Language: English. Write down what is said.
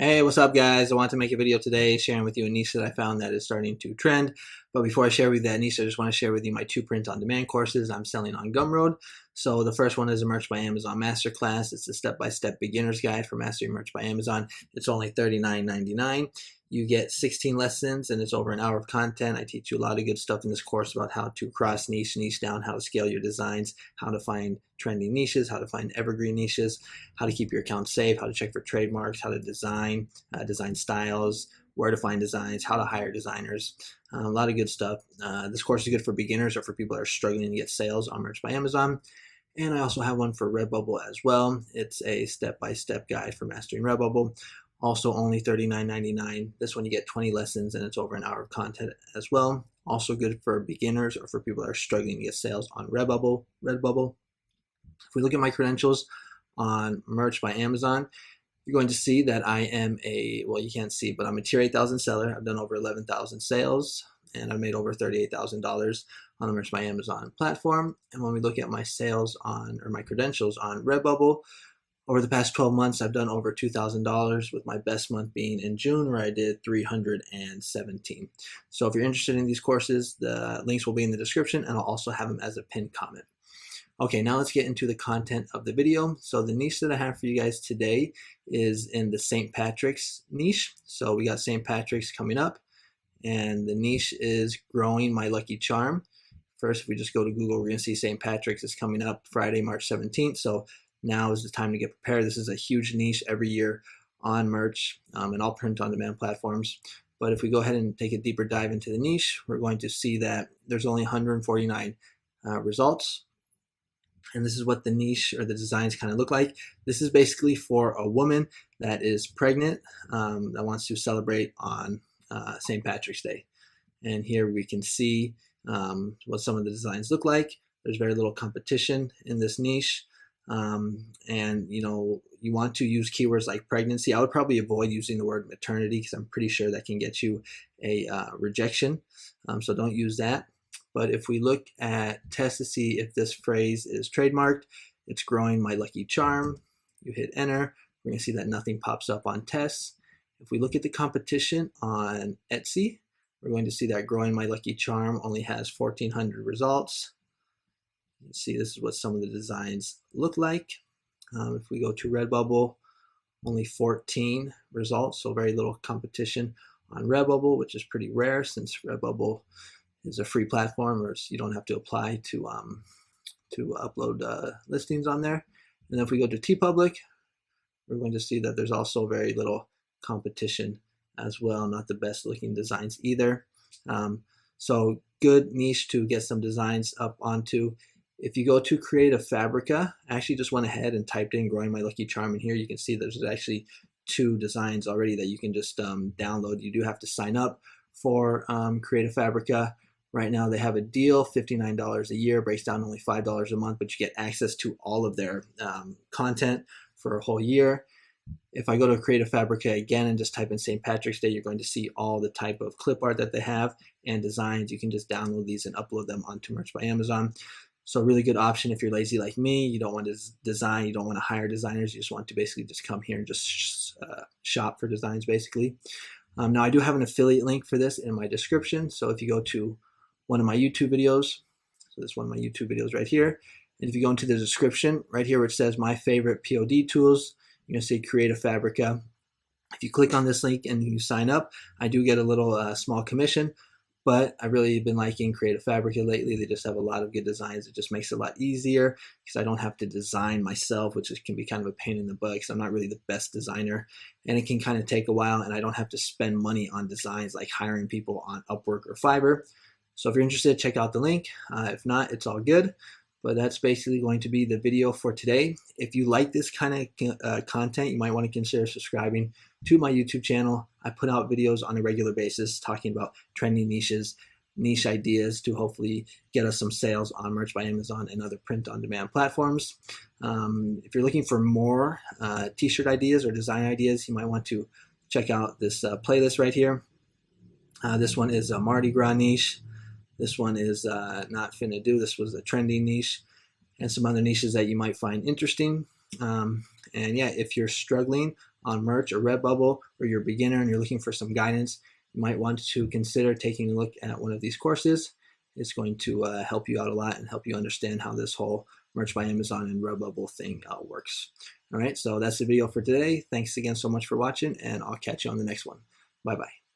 Hey, what's up, guys? I want to make a video today sharing with you a niche that I found that is starting to trend. But before I share with you that niche, I just want to share with you my two print-on-demand courses I'm selling on Gumroad. So the first one is a Merch by Amazon Masterclass. It's a step-by-step beginner's guide for mastering Merch by Amazon. It's only $39.99. You get 16 lessons and it's over an hour of content. I teach you a lot of good stuff in this course about how to cross niche down, how to scale your designs, how to find trending niches, how to find evergreen niches, how to keep your account safe, how to check for trademarks, how to design, design styles, where to find designs, how to hire designers, a lot of good stuff. This course is good for beginners or for people that are struggling to get sales on Merch by Amazon. And I also have one for Redbubble as well. It's a step-by-step guide for mastering Redbubble. Also only $39.99. This one you get 20 lessons and it's over an hour of content as well. Also good for beginners or for people that are struggling to get sales on Redbubble. If we look at my credentials on Merch by Amazon, you're going to see that I am well, you can't see, but I'm a tier 8,000 seller. I've done over 11,000 sales and I've made over $38,000 on the Merch by Amazon platform. And when we look at my sales or my credentials on Redbubble, over the past 12 months, I've done over $2,000 with my best month being in June where I did 317. So if you're interested in these courses, the links will be in the description and I'll also have them as a pinned comment. Okay, now let's get into the content of the video. So the niche that I have for you guys today is in the St. Patrick's niche. So we got St. Patrick's coming up and the niche is growing my lucky charm. First, if we just go to Google, we're gonna see St. Patrick's is coming up Friday, March 17th. So now is the time to get prepared. This is a huge niche every year on Merch and all print-on-demand platforms. But if we go ahead and take a deeper dive into the niche, we're going to see that there's only 149 results. And this is what the niche or the designs kind of look like. This is basically for a woman that is pregnant that wants to celebrate on St. Patrick's Day. And here we can see what some of the designs look like. There's very little competition in this niche. And you want to use keywords like pregnancy. I would probably avoid using the word maternity because I'm pretty sure that can get you a rejection. So don't use that. But if we look at test to see if this phrase is trademarked, it's growing my lucky charm. You hit enter, we're gonna see that nothing pops up on tests. If we look at the competition on Etsy, we're going to see that growing my lucky charm only has 1,400 results. You can see this is what some of the designs look like. If we go to Redbubble, only 14 results, so very little competition on Redbubble, which is pretty rare since Redbubble is a free platform, or you don't have to apply to upload listings on there. And then if we go to TeePublic, we're going to see that there's also very little competition as well, not the best looking designs either. So good niche to get some designs up onto. If you go to Creative Fabrica, I actually just went ahead and typed in growing my lucky charm, and here you can see there's actually 2 designs already that you can just download. You do have to sign up for Creative Fabrica. Right now they have a deal, $59 a year, breaks down only $5 a month, but you get access to all of their content for a whole year. If I go to Creative Fabrica again and just type in St. Patrick's Day, you're going to see all the type of clip art that they have and designs. You can just download these and upload them onto Merch by Amazon. So a really good option if you're lazy like me, you don't want to design, you don't want to hire designers, you just want to basically just come here and just shop for designs basically. Now I do have an affiliate link for this in my description. So if you go to one of my YouTube videos, so this is one of my YouTube videos right here, and if you go into the description right here where it says my favorite POD tools, you're going to see Creative Fabrica. If you click on this link and you sign up, I do get a little small commission. But I've really been liking Creative Fabrica lately. They just have a lot of good designs. It just makes it a lot easier because I don't have to design myself, which can be kind of a pain in the butt because I'm not really the best designer. And it can kind of take a while, and I don't have to spend money on designs like hiring people on Upwork or Fiverr. So if you're interested, check out the link. If not, it's all good. But that's basically going to be the video for today. If you like this kind of content, you might want to consider subscribing to my YouTube channel. I put out videos on a regular basis talking about trending niches, niche ideas to hopefully get us some sales on Merch by Amazon and other print-on-demand platforms. If you're looking for more t-shirt ideas or design ideas, you might want to check out this playlist right here. This one is a Mardi Gras niche. This one is not finna do. This was a trending niche, and some other niches that you might find interesting. And yeah, if you're struggling on merch or Redbubble, or you're a beginner and you're looking for some guidance, you might want to consider taking a look at one of these courses. It's going to help you out a lot and help you understand how this whole Merch by Amazon and Redbubble thing works. All right, so that's the video for today. Thanks again so much for watching, and I'll catch you on the next one. Bye-bye.